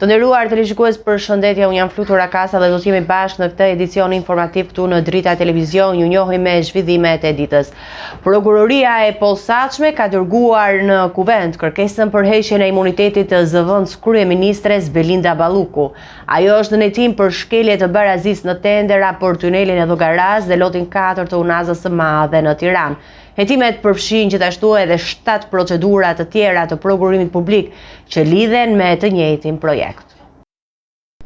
Të nderuar televizionistë, përshëndetje, unë jam Flutur Akasa dhe do të jemi bashkë në këtë edicion informativ këtu në Drita Televizion. Ju njohim me zhvillimet e ditës. Prokuroria e posaçme ka dërguar në Kuvend kërkesën për heqjen e imunitetit të zëvendës kryeministres Belinda Balluku. Ajo është në hetim për shkelje të barazisë në tendera për tunelin e Llogaras dhe lotin 4 të Unazës së Madhe në Tiranë. Hetimet përfshin gjithashtu edhe 7 procedura të tjera të prokurimit publik që lidhen me të njëjtin projekt.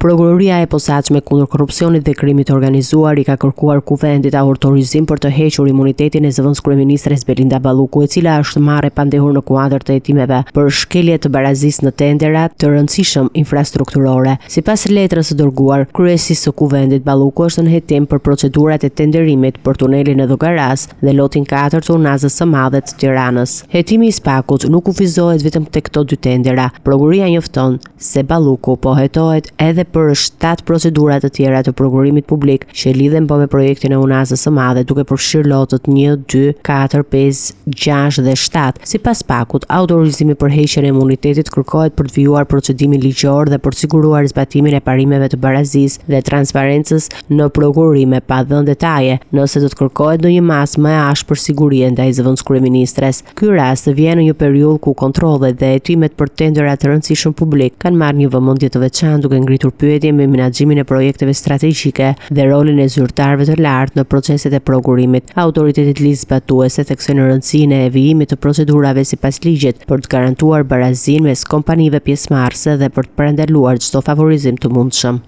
Prokuroria e posaçme kundër korrupsionit dhe krimit të organizuar i ka kërkuar Kuvendit autorizim për të hequr imunitetin e zëvendës kryeministres Belinda Balluku, e cila është marrë pandehur në kuadër të hetimeve për shkelje të barazisë në tendera të rëndësishëm infrastrukturore. Sipas letrës së dërguar kryesisë së Kuvendit, Balluku është në hetim për procedurat e tenderimit për tunelin e Llogaras dhe lotin 4 të Unazës së Madhe të Tiranës. Hetimi i Spakut nuk kufizohet vetëm tek këto dy tendera. Prokuroria njofton se Balluku po hetohet edhe për 7 procedura të tjera të prokurimit publik që lidhen me projektin e Unazës së Madhe, duke përfshirë lotët 1, 2, 4, 5, 6 dhe 7. Sipas Spakut, autorizimi për heqjen e imunitetit kërkohet për të vijuar procedimin ligjor dhe për të siguruar zbatimin e parimeve të barazisë dhe transparencës në prokurim, pa dhënë detaje nëse do të kërkohet ndonjë masë më e ashpër sigurie ndaj zëvendës kryeministres. Ky rast vjen në një periudhë ku kontrollet dhe hetimet për tendera të rëndësishëm publik kanë marrë një vëmendje të veçantë, duke ngritur pyetje me menaxhimin e projekteve strategjike dhe rolin e zyrtarëve të lartë në proceset e prokurimit. Autoritetet ligjzbatuese theksojnë rëndësinë e vijimit të procedurave sipas ligjit për të garantuar barazinë mes kompanive pjesëmarrëse dhe për të parandaluar çdo favorizim të mundshëm.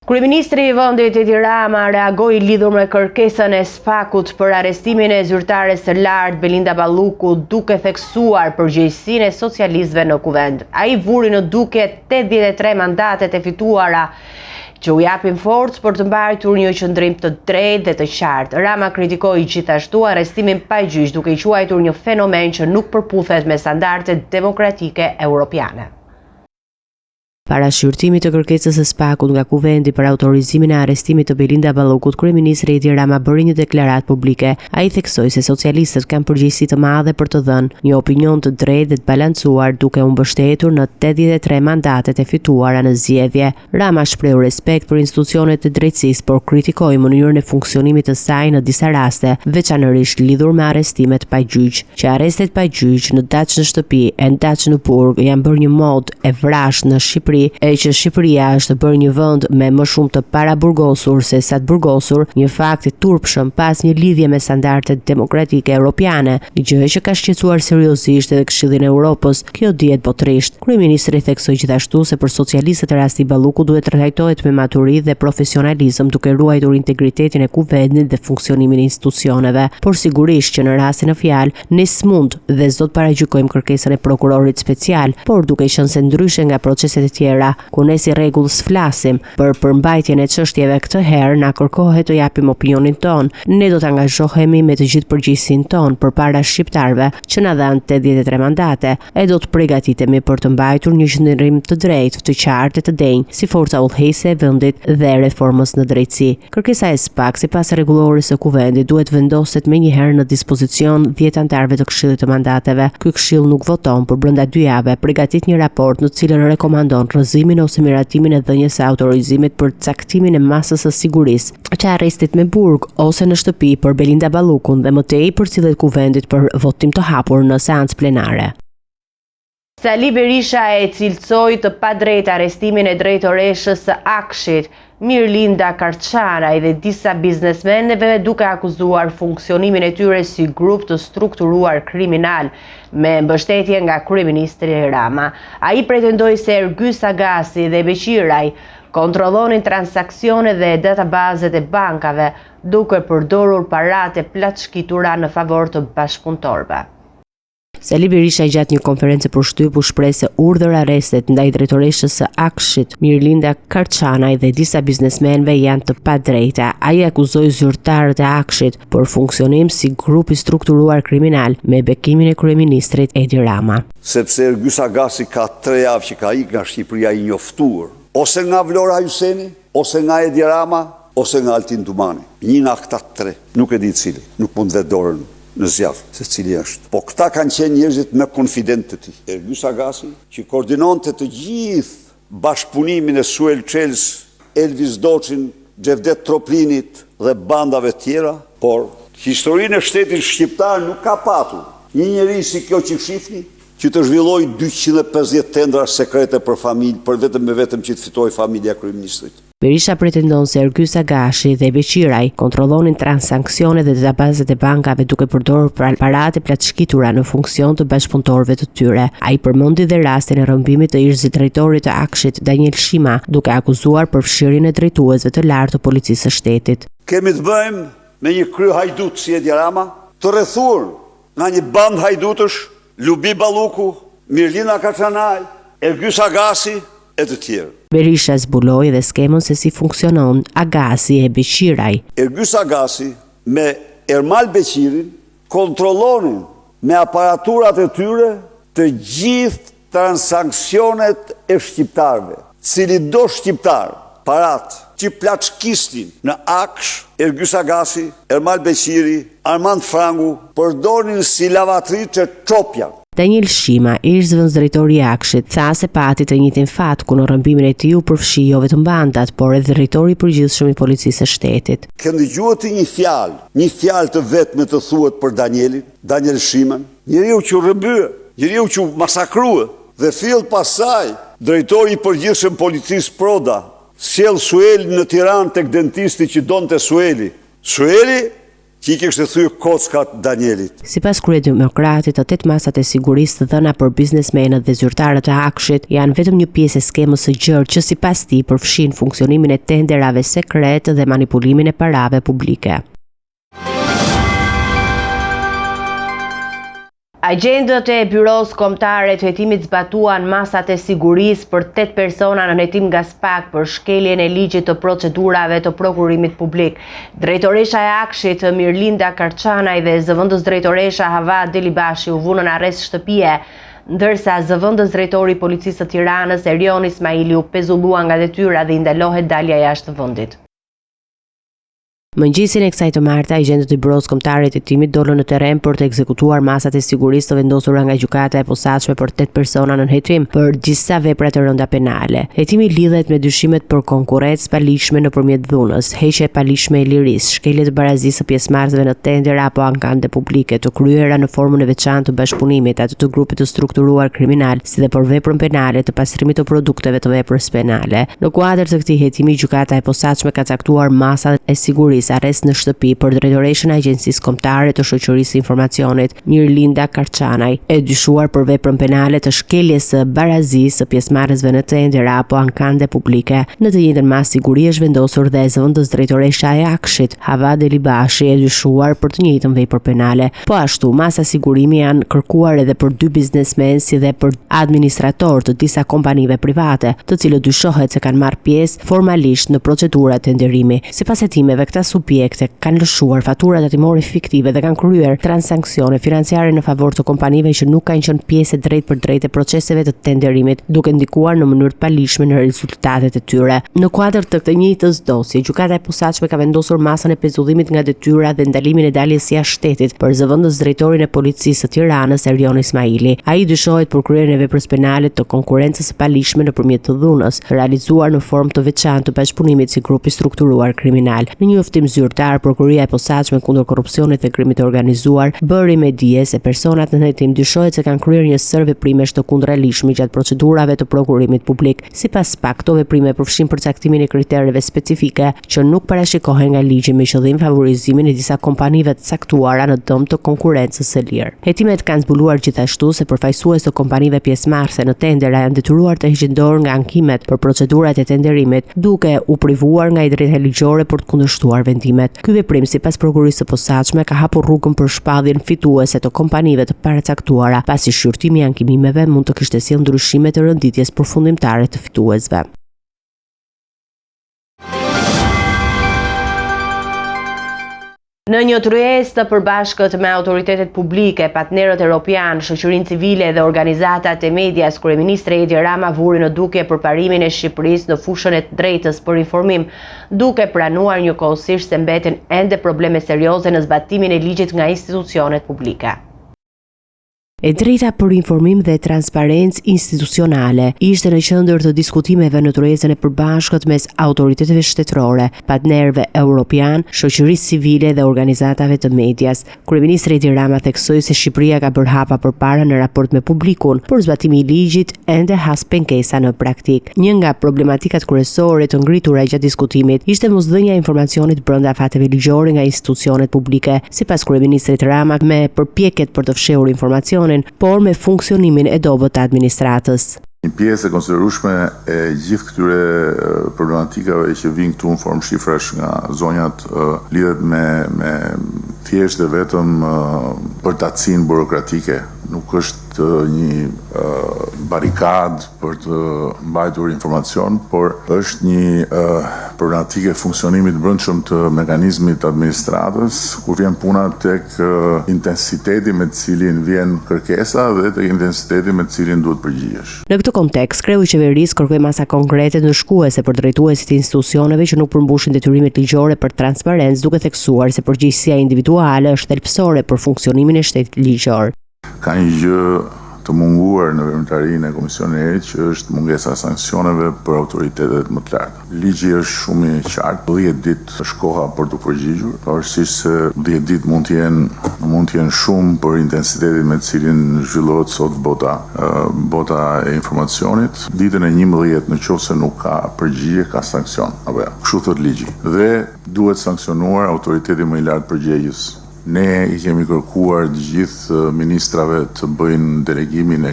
Kryeministri i vendit Edi Rama reagoi lidhur me kërkesën e Spakut për arrestimin e zyrtares së lartë Belinda Balluku, duke theksuar përgjegjësinë e socialistëve në Kuvend. Ai vuri në dukje 83 mandatet e fituara që u japin forcë për të mbajtur një qëndrim të drejtë dhe të qartë. Rama kritikoi gjithashtu arrestimin pa gjyq, duke i quajtur një fenomen që nuk përputhet me standardet demokratike europiane. Para shqyrtimit të kërkesës së Spakut nga Kuvendi për autorizimin e arrestimit të Belinda Ballukut, kryeministri Edi Rama bëri një deklaratë publike. Ai theksoi se socialistët kanë përgjegjësi të madhe për të dhënë një opinion të drejtë dhe të balancuar, duke u mbështetur në 83 mandatet e fituara në zgjedhje. Rama shprehu respekt për institucionet e drejtësisë, por kritikoi mënyrën e funksionimit të saj në disa raste, veçanërisht lidhur me arrestimet pa gjyq. Që arrestet pa gjyq në daç në shtëpi e në daç në burg janë bërë një modë e vrasht në Shqipëri, e që Shqipëria është bërë një vend me më shumë të paraburgosur se sa të burgosur, një fakt i turpshëm pas një lidhje me standardet demokratike europiane, gjë që ka shqetësuar seriozisht edhe Këshillin e Europës. Kjo dihet botërisht. Kryeministri theksoi gjithashtu se për socialistët rasti Balluku duhet të trajtohet me maturi dhe profesionalizëm, duke ruajtur integritetin e Kuvendit dhe funksionimin e institucioneve. Por sigurisht që në rastin e fjalë ne s'mund dhe s'do të paragjykojmë kërkesën e prokurorit special, por duke qenë se ndryshe nga proceset e tjera ku ne si rregull s'flasim për përmbajtjen e çështjeve, këtë herë na kërkohet të japim opinionin ton. Ne do të angazhohemi me të gjithë përgjegjësinë ton përpara shqiptarëve që na dhanë 83 mandate e do të përgatitemi për të mbajtur një qëndrim të drejtë, të qartë e të denjë si forca udhëheqëse e vendit dhe reformës në drejtësi. Kërkesa e SPAK sipas rregulloris së Kuvendit duhet vendoset menjëherë në dispozicion 10 anëtarëve të Këshillit të Mandateve. Ky këshill nuk voton, por brenda 2 javë përgatit një raport në të cilën rekomandon rrëzimin ose miratimin e dhënies së autorizimit për caktimin e masës së sigurisë, që arrestit me burg ose në shtëpi për Belinda Ballukun dhe më tej përcillet Kuvendit për votim të hapur në seancë plenare. Sali Berisha e cilësoi të padrejtë arrestimin e drejtoreshës së Akshit, Mirlinda Karçanaj dhe disa biznesmenëve, duke akuzuar funksionimin e tyre si grup të strukturuar kriminal me mbështetje nga kryeministri Rama. Ai pretendoi se Ergys Agasi dhe Beqiraj kontrollonin transaksionet dhe databazet e bankave, duke përdorur paratë e plaçkitura në favor të bashkëpunëtorëve. Sali Berisha gjatë një konferencë përshtyp u shpreh se urdhër arrestet ndaj drejtoreshës së Akshit, Mirlinda Karçanaj dhe disa biznesmenëve janë të padrejta. Ai akuzoi zyrtarët e Akshit për funksionim si grup i strukturuar kriminal me bekimin e kryeministrit Edi Rama. Sepse Ergys Agasi ka 3 javë që ka ikë nga Shqipëria i njoftuar, ose nga Vlora Hyseni, ose nga Edi Rama, ose nga Altin Dumani. Një nga këta 3, nuk e di cili, nuk mund të dorën në zjarr se cili është. Po këta kanë qenë njerëzit me konfident të tij. Ergys Agasi, që koordinonte të gjithë bashkëpunimin e Suel Çels, Elvis Doçin, Xhevdet Troplinit dhe bandave tjera, por historinë e shtetit shqiptar nuk ka patur një njeri si kjo që shifni, që të zhvilloj 250 tendra sekrete për familje, për vetëm që të fitoj familja kryeministrit. Berisha pretendon se Ergys Agashi dhe Beqiraj kontrollonin transaksione dhe databazet e bankave duke përdorur paratë platëshkitura në funksion të bashkëpunëtorëve të tyre. Ai përmendi dhe rastin e rrëmbimit të ish-drejtorit të Akshit Daniel Shima, duke akuzuar për fshirjen e drejtuesve të lartë të policisë së shtetit. Kemi të bëjmë me një krye hajdut si Edi Rama, të rrethuar nga një band hajdutësh, Lubi Balluku, Mirlina Kaçanaj, Ergys Agasi e të tjerë. Berisha zbuloi dhe skemën se si funksionon Agasi e Beqiraj. Ergys Agasi me Ermal Beqirin kontrollonin me aparaturat e tyre të gjithë transaksionet e shqiptarëve. Cili do shqiptar parat që plaçkistin në Aksh, Ergys Agasi, Ermal Beqiri, Armand Frangu përdorin si lavatriçe çopja. Daniel Shima, ish-zëvendësdrejtori i Akshit, tha se pati të njëjtin fat ku në rrëmbimin e tij u përfshi jo vetëm bandat, por edhe drejtori i përgjithshëm i policisë së shtetit. Kënë dëgjuar një fjalë të vetme të thuhet për Daniel Shiman, njeriu që rrëmbye, njeriu që masakrua, dhe fill pasaj drejtori i përgjithshëm policisë Proda, sjell Sueli në Tiranë tek dentisti që donte Sueli. Sueli që i kishte thyer kockat Danielit. Sipas kryedemokratit, të 8 masat e sigurisë të dhëna për biznesmenët dhe zyrtarët e Akshit janë vetëm një pjesë e skemës së gjerë që sipas tij përfshin funksionimin e tenderave sekret dhe manipulimin e parave publike. Agjendët e Byros Kombëtare të Hetimit zbatuan masat e sigurisë për 8 persona në hetim nga SPAK për shkeljen e ligjit të procedurave të prokurimit publik. Drejtoresha e Akshit Mirlinda Karçanaj dhe zëvendësdrejtoresha Hava Delibashi u vunën arrest shtëpie, ndërsa zëvendësdrejtori i policisë së Tiranës Erion Ismaili u pezullua nga detyra dhe i ndalohet dalja jashtë vendit. Mëngjesin e kësaj të martë, agjentët e Byros Kombëtare të Hetimit dolën në terren për të ekzekutuar masat e sigurisë të vendosura nga gjykata e posaçme për 8 persona në hetim për disa vepra të rënda penale. Hetimi lidhet me dyshimet për konkurrencë paligjshme nëpërmjet dhunës, heqje e paligjshme e lirisë, shkelje të barazisë së pjesëmarrësve në tendera apo ankande publike, të kryera në formën e veçantë të bashkëpunimit, atë të grupit të strukturuar kriminal, si dhe për veprën penale të pastrimit të produkteve të veprës penale. Në kuadër të këtij hetimi, gjykata e posaçme ka caktuar masat e sigurisë arrest në shtëpi për drejtoreshën e Agjencisë Kombëtare të Shoqërisë Informacionit, Mirlinda Karçanaj, e dyshuar për veprën penale të shkeljes së barazisë së pjesëmarrësve në tendera apo ankande publike. Në të njëjtën masë siguri është vendosur dhe zëvendësdrejtoresha e Akshit, Hava Delibashi, e dyshuar për të njëjtën vepër penale. Po ashtu, masa sigurimi janë kërkuar edhe për 2 biznesmen si dhe për administrator të disa kompanive private, të cilët dyshohet se kanë marrë pjesë formalisht në procedurat tenderimi. Sipas hetimeve, këta subjekte kanë lëshuar faturat hetimore fiktive dhe kanë kryer transaksione financiare në favor të kompanive që nuk kanë qenë pjesë drejt për drejt e proceseve të tenderimit, duke ndikuar në mënyrë të paligjshme në rezultatet e tyre. Në kuadër të këtë njëjtës dosje, gjykata e posaçme ka vendosur masën e pezullimit nga detyra dhe ndalimin e daljes jashtë shtetit për zëvendësdrejtorin e policisë së Tiranës Erion Ismaili. Ai dyshohet për kryerjen e veprës penale të konkurrencës së paligjshme nëpërmjet të dhunës, realizuar në formë të veçantë të bashkëpunimit si grup i strukturuar kriminal. Në një njoftim zyrtar, prokuria e posaçme kundër korrupsionit dhe krimit të organizuar bëri me dije se personat në hetim dyshohet se kanë kryer një sër veprimesh të kundërligjshme gjatë procedurave të prokurimit publik. Sipas SPAK, këto veprime përfshin përcaktimin e kritereve specifike që nuk parashikohen nga ligji me qëllim favorizimin e disa kompanive të caktuara në dëm të konkurrencës së lirë. Hetimet kanë zbuluar gjithashtu se përfaqësues të kompanive pjesëmarrëse në tendera janë detyruar të heqin dorë nga ankimet për procedurat e tenderimit, duke u privuar nga i drejta ligjore për të kundërshtuar vendimet. Ky veprim sipas prokurisë së posaçme ka hapur rrugën për shpalljen fituese të kompanive të paracaktuara, pasi shqyrtimi i ankimimeve mund të kishte sjellë ndryshime të renditjes përfundimtare të fituesve. Në një tryezë të përbashkët me autoritetet publike, partnerët evropian, shoqërinë civile dhe organizatat e medias, kryeministri Edi Rama vuri në dukje përparimin e Shqipërisë në fushën e drejtës për informim, duke pranuar njëkohësisht se mbeten ende probleme serioze në zbatimin e ligjit nga institucionet publike. E drejta për informim dhe transparencë institucionale ishte në qendër të diskutimeve në tryezën e përbashkët mes autoriteteve shtetërore, partnerëve europian, shoqërisë civile dhe organizatave të medias. Kryeministri Edi Rama theksoi se Shqipëria ka bërë hapa përpara në raport me publikun, por zbatimi i ligjit ende has pengesa në praktik. Një nga problematikat kryesore të ngritura gjatë diskutimit ishte mosdhënia e informacionit brenda fateve ligjore nga institucionet publike, sipas kryeministrit Rama, me përpjekjet për të fshehur informacion por me funksionimin e dobët të administratës. Një pjesë e konsiderueshme e gjithë këtyre problematikave që vijnë këtu në formë shifrash nga zonjat lidhet me thjesht dhe vetëm përtatësinë burokratike. Nuk është një barikad për të mbajtur informacion, por është një problematike funksionimit brendshëm të mekanizmit administratës, kur vjen puna tek intensiteti me të cilin vjen kërkesa dhe tek intensiteti me të cilin duhet përgjigjesh. Në këtë kontekst, kreu i qeverisë kërkoi masa konkrete ndëshkuese për drejtuesit e institucioneve që nuk përmbushin detyrimet ligjore për transparencë, duke theksuar se përgjegjësia individuale është thelbësore për funksionimin e shtetit ligjor. Ka një gjë të munguar në veprimtarinë e Komisionit e Erit, që është mungesa e sanksioneve për autoritetet më të larta. Ligji është shumë i qartë, 10 ditë është koha për të përgjigjur, pavarësisht se 10 ditë mund të jenë shumë për intensitetin me të cilin zhvillohet sot bota e informacionit. Ditën e 11 nëse nuk ka përgjigje, ka sanksion, apo jo. Kështu thot ligji. Dhe duhet sanksionuar autoriteti më i lartë përgjegjës. Ne i kemi kërkuar të gjithë ministrave të bëjnë delegimin e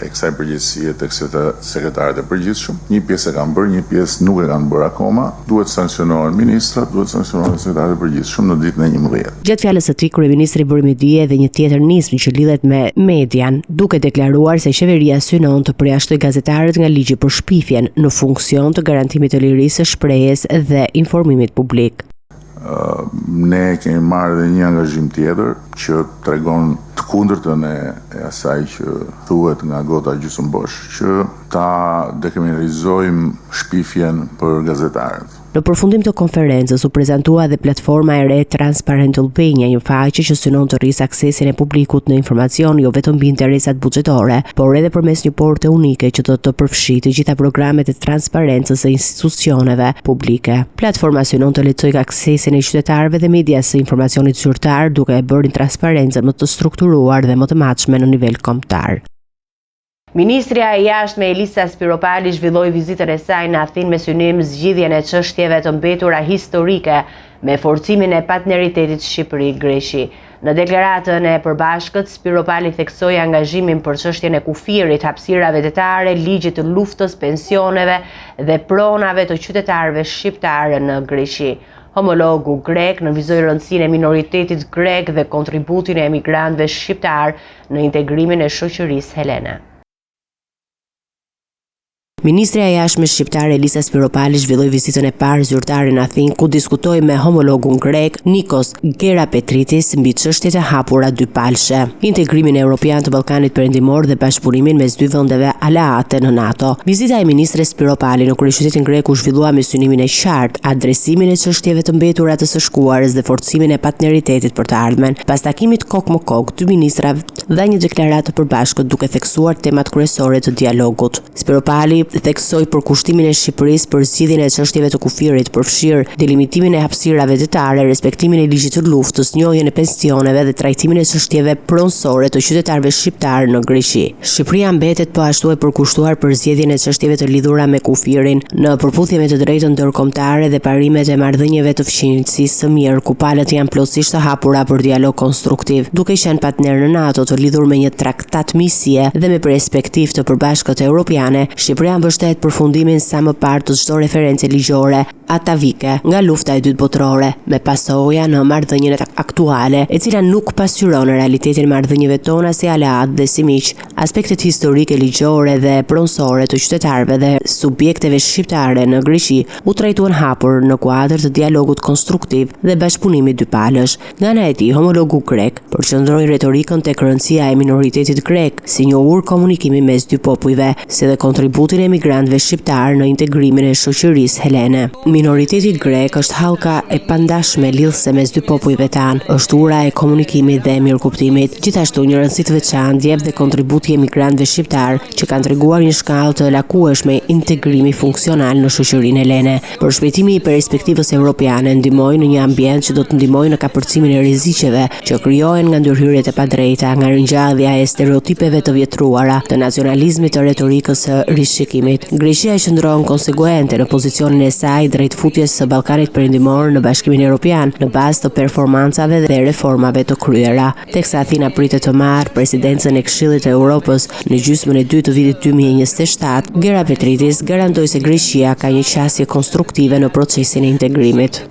kësaj përgjegjësie tek sekretarët e përgjithshëm. Një pjesë e kanë bërë, një pjesë nuk e kanë bërë akoma. Duhet sanksionohen ministrat, duhet sanksionohen sekretarët e përgjithshëm në ditën e 11. Gjatë fjalës së tij, kryeministri bëri me dije edhe një tjetër nismë që lidhet me median, duke deklaruar se qeveria synon të përjashtoj gazetarët nga ligji për shpifjen në funksion të garantimit të lirisë së shprehjes dhe informimit publik. Ne kemi marrë dhe një angazhim tjetër që tregon të kundërtën e asaj që thuhet nga gota gjysmëbosh, që ta dekriminalizojmë shpifjen për gazetarët. Në përfundim të konferencës u prezantua dhe platforma e re Transparent Albania, një faqe që synon të rrisë aksesin e publikut në informacion jo vetëm mbi interesat buxhetore, por edhe përmes një porte unike që do të përfshijë të gjitha programet e transparencës së institucioneve publike. Platforma synon të lehtësojë aksesin e qytetarëve dhe medias së informacionit zyrtar, duke e bërë transparencën më të strukturuar dhe më të matshme në nivel kombëtar. Ministria e Jashtme Elisa Spiropali zhvilloi vizitën e saj në Athinë me synim zgjidhjen e çështjeve të mbetura historike me forcimin e partneritetit Shqipëri-Greqi. Në deklaratën e përbashkët, Spiropali theksoi angazhimin për çështjen e kufirit, hapësirave detare, ligjit të luftës, pensioneve dhe pronave të qytetarëve shqiptarë në Greqi. Homologu grek nënvizoi rëndësinë e minoritetit grek dhe kontributin e emigrantëve shqiptar në integrimin e shoqërisë helene. Ministria e Jashtme shqiptare Elisa Spiropali zhvilloi vizitën e parë zyrtare në Athinë, ku diskutoi me homologun grek Nikos Gerapetritis mbi çështjet e hapura dypalshe, integrimin evropian të Ballkanit Perëndimor dhe bashkëpunimin mes dy vendeve aleate në NATO. Vizita e ministres Spiropali në kryeqytetin grek u zhvillua me synimin e qartë, adresimin e çështjeve të mbetura të së shkuarës dhe forcimin e partneritetit për të ardhmen. Pas takimit kok më kok, dy ministrat dhanë një deklaratë të përbashkët duke theksuar temat kryesore të dialogut. Spiropali theksoi përkushtimin e Shqipërisë për zgjidhjen e çështjeve të kufirit, përfshir delimitimin e hapësirave detare, respektimin e ligjit të luftës, njohjen e pensioneve dhe trajtimin e çështjeve pronësore të qytetarëve shqiptar në Greqi. Shqipëria mbetet po ashtu e përkushtuar për zgjedhjen e çështjeve të lidhura me kufirin, në përputhje me të drejtën ndërkombëtare dhe parimet e marrëdhënieve të fqinjësisë së mirë, ku palët janë plotësisht të hapura për dialog konstruktiv, duke qenë partner në NATO të lidhur me një traktat misie dhe me perspektivë të përbashkët europiane. Shqipëria mbështet përfundimin sa më parë të çdo referencë ligjore atavike nga lufta e dytë botërore, me pasoja në marrëdhënien aktuale, e cila nuk pasqyron realitetin e marrëdhënieve tona si aleat dhe si miq. Aspektet historike, ligjore dhe pronësore të qytetarëve dhe subjekteve shqiptare në Greqi u trajtuan hapur në kuadër të dialogut konstruktiv dhe bashkëpunimit dypalësh. Nga ana e tij, homologu grek përqendroi retorikën tek rëndësia e minoritetit grek, si një ur komunikimi mes dy popujve, si dhe kontributin e emigrantëve shqiptar në integrimin e shoqërisë helene. Minoriteti grek është hallka e pandashme lidhëse mes dy popujve tanë, është ura e komunikimit dhe mirëkuptimit. Gjithashtu një rëndësi të veçantë jep dhe kontributi i emigrantëve shqiptar që kanë treguar një shkallë të lakueshme integrimi funksional në shoqërinë helene. Përshpejtimi i perspektivës europiane ndihmoi në një ambient që do të ndihmojë në kapërcimin e rreziqeve që krijohen nga ndërhyrjet e padrejta, nga ringjallja e stereotipeve të vjetruara, të nacionalizmit, të retorikës së rishikimit. Greqia qëndron konsekuente në pozicionin e saj drejt futjes së Ballkanit Perëndimor në Bashkimin Evropian në bazë të performancave dhe reformave të kryera. Teksa Athina pritet të marrë presidencën e Këshillit të Evropës në gjysmën e dytë të vitit 2027, Gera Petritis garantoi se Greqia ka një qasje konstruktive në procesin e integrimit.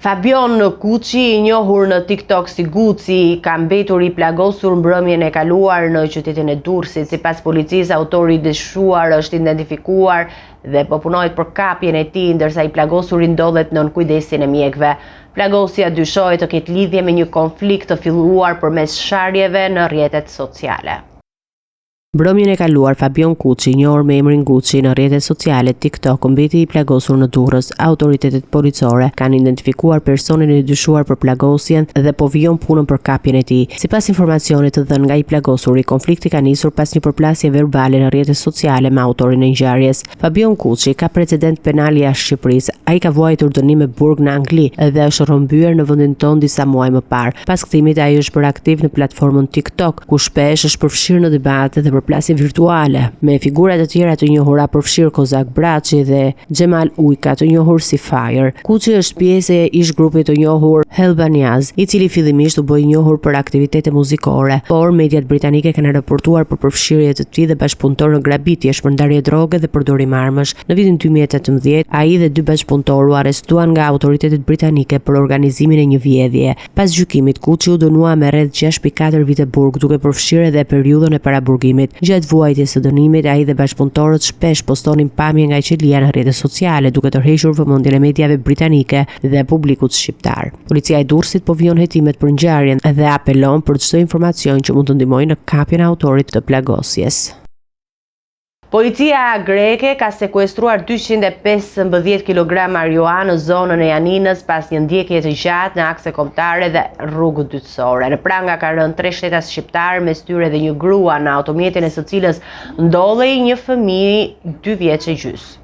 Fabion Kuçi, i njohur në TikTok si Guci, ka mbetur i plagosur mbrëmjen e kaluar në qytetin e Durrësit. Sipas policisë, autori i dyshuar është identifikuar dhe po punohet për kapjen e tij, ndërsa i plagosuri ndodhet nën kujdesin e mjekëve. Plagosja dyshohet të ketë lidhje me një konflikt të filluar përmes sharjeve në rrjetet sociale. Mbrëmjen e kaluar, Fabion Kuçi, i njohur me emrin Guci në rrjetet sociale TikTok, mbeti i plagosur në Durrës. Autoritetet policore kanë identifikuar personin e dyshuar për plagosjen dhe po vijon punën për kapjen e tij. Sipas informacionit të dhënë nga i plagosuri, konflikti ka nisur pas një përplasje verbale në rrjetet sociale me autorin e ngjarjes. Fabion Kuçi ka precedent penal jashtë Shqipërisë. Ai ka vuajtur dënim me burg në Angli dhe është rrëmbyer në vendin tonë disa muaj më parë. Pas kthimit, ai është bërë aktiv në platformën TikTok, ku shpesh është përfshirë në debate dhe plasje virtuale me figura të tjera të njohura, përfshirë Kozak Braçi dhe Xhemal Ujka, të njohur si Fire. Kuçi është pjesë e ish grupit të njohur Hellbaniaz, i cili fillimisht u bë i njohur për aktivitete muzikore, por mediat britanike kanë raportuar për përfshirje të tij dhe bashkëpunëtor në grabitje, shpërndarje droge dhe përdorim armësh. Në vitin 2018, ai dhe dy bashkëpunëtor u arrestuan nga autoritetet britanike për organizimin e një vjedhje. Pas gjykimit, Kuçi u dënua me rreth 6.4 vite burg, duke përfshirë edhe periudhën e paraburgimit. Gjatë vuajtjes së dënimit, ai dhe bashkëpunëtorët shpesh postonin pamje nga qelia në rrjetet sociale, duke tërhequr vëmendjen e mediave britanike dhe publikut shqiptar. Policia e Durrësit po vijon hetimet për ngjarjen dhe apelon për çdo informacion që mund të ndihmojë në kapjen e autorit të plagosjes. Policia greke ka sekuestruar 215 kg marijuanë në zonën e Janinës pas një ndjekje të gjatë në akse kombëtare dhe rrugë dytësore. Në pranga ka rënë 3 shtetas shqiptar, mes tyre dhe një grua, në automjetin e së cilës ndodhej një fëmijë 2 vjeç e gjys.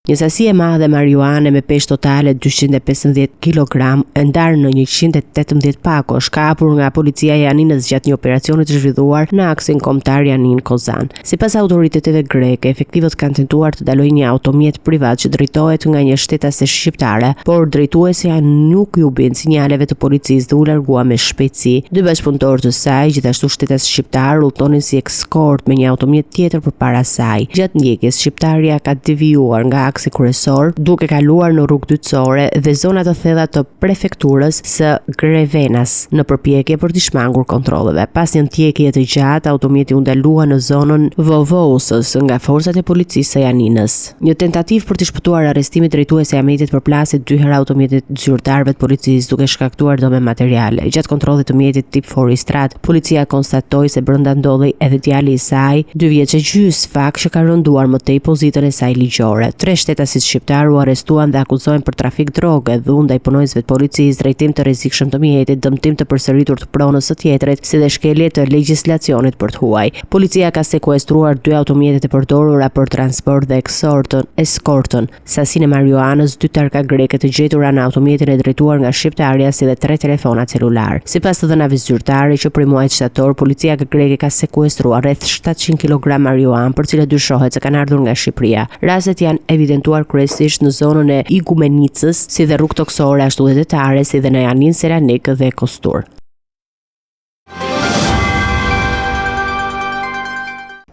Një sasi e madhe marijuane me peshë totale 215 kg e ndarë në 118 pako është kapur nga policia e Janinës gjatë një operacioni të zhvilluar në aksin kombëtar Janin-Kozan. Sipas autoriteteve greke, efektivët kanë tentuar të dalojnë një automjet privat që drejtohet nga një shtetase shqiptare, por drejtuesja nuk ju bin sinjaleve të policisë dhe u largua me shpejtësi. Dy bashkëpunëtorë të saj, gjithashtu shtetas shqiptar, udhtonin si ekskort me një automjet tjetër përpara saj. Gjatë ndjekjes, shqiptarja ka devijuar nga aksi kryesor, duke kaluar në rrugë dytësore dhe zona të thella të prefekturës së Grevenas në përpjekje për t'i shmangur kontrolleve. Pas një ndjekje të gjatë, automjeti u ndalua në zonën Vovousës nga forcat e policisë së Janinës. Një tentativë për t'i shpëtuar arrestimit drejtuesi Ahmetit përplasi 2 herë automjetit zyrtarëve të policisë duke shkaktuar dëme materiale. Gjatë kontrollit të mjetit tip Foristrat, policia konstatoi se brenda ndodhej edhe djali i saj, 2 vjeç e gjys, fakt që ka rënduar më tej pozitën e saj ligjore. 3 shtetasit shqiptar u arrestuan dhe akuzohen për trafik droge, dhunë ndaj punonjësve të policisë, drejtim të rrezikshëm të mjetit, dëmtim të përsëritur të pronës së tjetrit, si dhe shkelje të legjislacionit për të huaj. Policia ka sekuestruar 2 automjetet e përdorura për transport dhe eskortën, sasinë e marijuanës, 2 tarka greke të gjetura në automjetin e drejtuar nga shqiptarja, si dhe 3 telefona celular. Sipas të dhënave zyrtare që prej muajit shtator, policia greke ka sekuestruar rreth 700 kg marijuanë, për cilët dyshohet se kanë ardhur nga Shqipëria. Rastet janë evidentuar kryesisht në zonën e Igumenicës, si dhe rrugë toksore ashtu dhe detare, si dhe në Janin, Selanik dhe Kostur.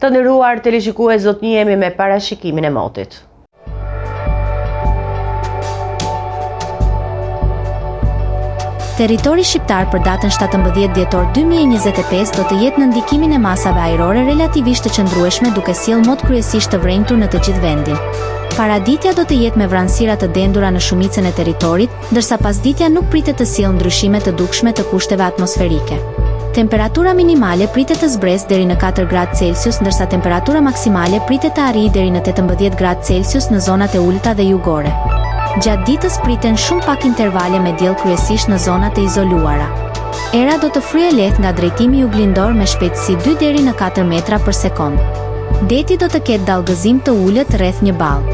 Të nderuar teleshikues, do të njihemi me parashikimin e motit. Territori shqiptar për datën 17 dhjetor 2025 do të jetë në ndikimin e masave ajrore relativisht të qëndrueshme, duke sjellë mot kryesisht të vrenjtur në të gjithë vendin. Paraditja do të jetë me vranësira të dendura në shumicën e territorit, ndërsa pasditja nuk pritet të sjellë ndryshime të dukshme të kushteve atmosferike. Temperatura minimale pritet të zbresë deri në 4 gradë Celsius, ndërsa temperatura maksimale pritet të arrijë deri në 18 gradë Celsius në zonat e ulta dhe jugore. Gjatë ditës priten shumë pak intervale me diell, kryesisht në zonat e izoluara. Era do të fryejë lehtë nga drejtimi juglindor me shpejtësi 2 deri në 4 metra për sekond. Deti do të ketë dallgëzim të ulët rreth 1 ball.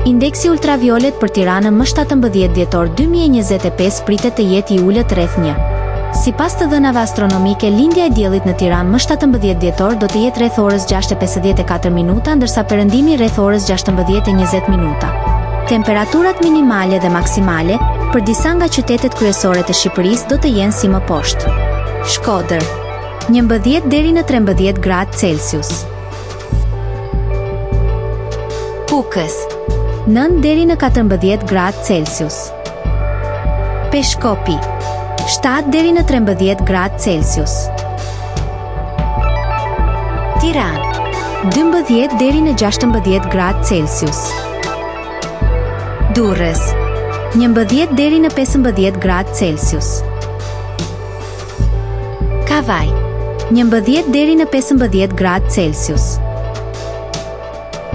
Indeksi ultraviolet për Tiranën më 17 dhjetor 2025 pritet të jetë I ulët rreth 1. Sipas të dhënave astronomike, lindja e diellit në Tiranë më 17 dhjetor do të jetë rreth orës 6:54 minuta, ndërsa perëndimi rreth orës 16:20 minuta. Temperaturat minimale dhe maksimale për disa nga qytetet kryesore të Shqipërisë do të jenë si më poshtë. Shkodër, 11 deri në 13 gradë Celsius. Kukës, 9 deri në 14 gradë Celsius. Peshkopi, 7 deri në 13 gradë Celsius. Tiranë, 12 deri në 16 gradë Celsius. Durrës, 11 deri në 15 gradë Celsius. Kavaj, 11 deri në 15 gradë Celsius.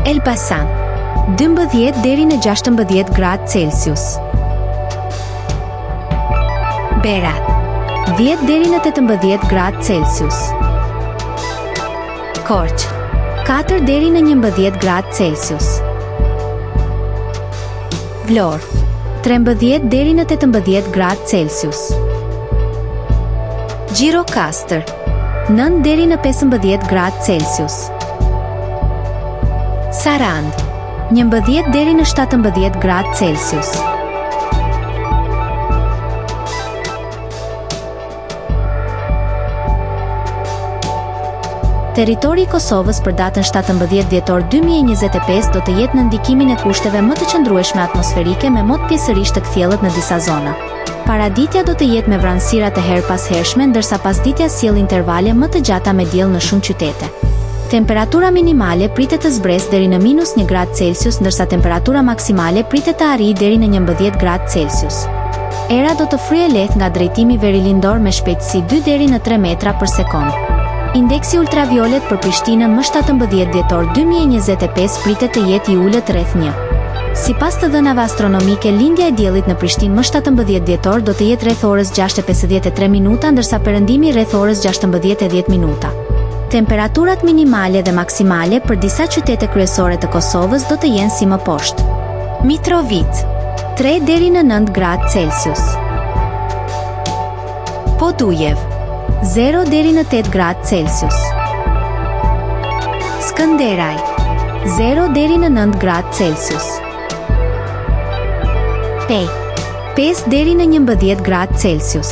Elbasan, 12 deri në 16 gradë Celsius. Berat, 10 deri në 18 gradë Celsius. Korç, 4 deri në 11 gradë Celsius. Vlorë, 13 deri në 18 gradë Celsius. Gjirokastër, 9 deri në 15 gradë Celsius. Sarandë, 11 deri në 17 gradë Celsius. Territori I Kosovës për datën 17 dhjetor 2025 do të jetë në ndikimin e kushteve më të qëndrueshme atmosferike, me mot pjesërisht të kthjellët në disa zona. Paraditja do të jetë me vranësira të her pas hershme, ndërsa pasditja sjell intervale më të gjata me diell në shumë qytete. Temperatura minimale pritet të zbresë deri në -1 gradë Celsius, ndërsa temperatura maksimale pritet të arrijë deri në 11 gradë Celsius. Era do të fryejë lehtë nga drejtimi verilindor me shpejtësi 2 deri në 3 metra për sekond. Indeksi ultraviolet për Prishtinën më 17 dhjetor 2025 pritet të jetë I ulët rreth 1. Sipas të dhënave astronomike, lindja e diellit në Prishtinë më 17 dhjetor do të jetë rreth orës 6:53 minuta, ndërsa perëndimi rreth orës 16:10 minuta. Temperaturat minimale dhe maksimale për disa qytete kryesore të Kosovës do të jenë si më poshtë. Mitrovica, 3 deri në 9 gradë Celsius. Podujev, 0 deri në 8 gradë Celsius. Skënderaj, 0 deri në 9 gradë Celsius. Pej, 5 deri në 11 gradë Celsius.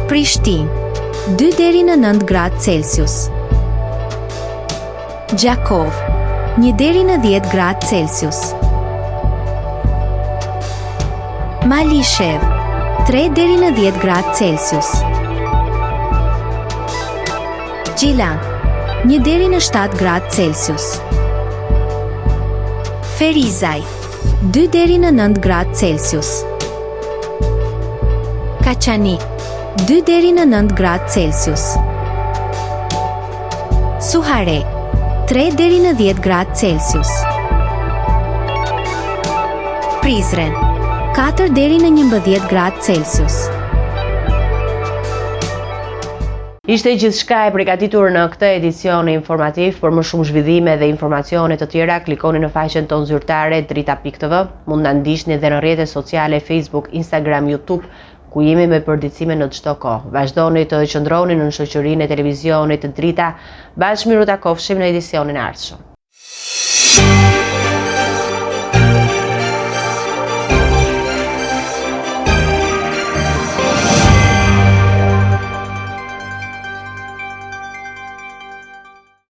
Prishtinë, 2 deri në 9 gradë Celsius. Gjakov, 1 deri në 10 gradë Celsius. Malishev, 3 deri në 10 gradë Celsius. Gjilan, 1 deri në 7 gradë Celsius. Ferizaj, 2 deri në 9 gradë Celsius. Kaçanik, 2 deri në 9 gradë Celsius. Suhare, 3 deri në 10 gradë Celsius. Prizren, 4 deri në 11 gradë Celsius. Ishte gjithçka e përgatitur në këtë edicion informativ. Për më shumë zhvillime dhe informacione të tjera, klikoni në faqen tonë zyrtare drita.tv. Mund na ndiqni edhe në rrjetet sociale Facebook, Instagram, YouTube, ku jemi me përditësime në çdo kohë. Vazhdoni të qëndroni në shoqërinë e televizionit Drita. Bashkë miru takofshim në edicionin e ardhshëm.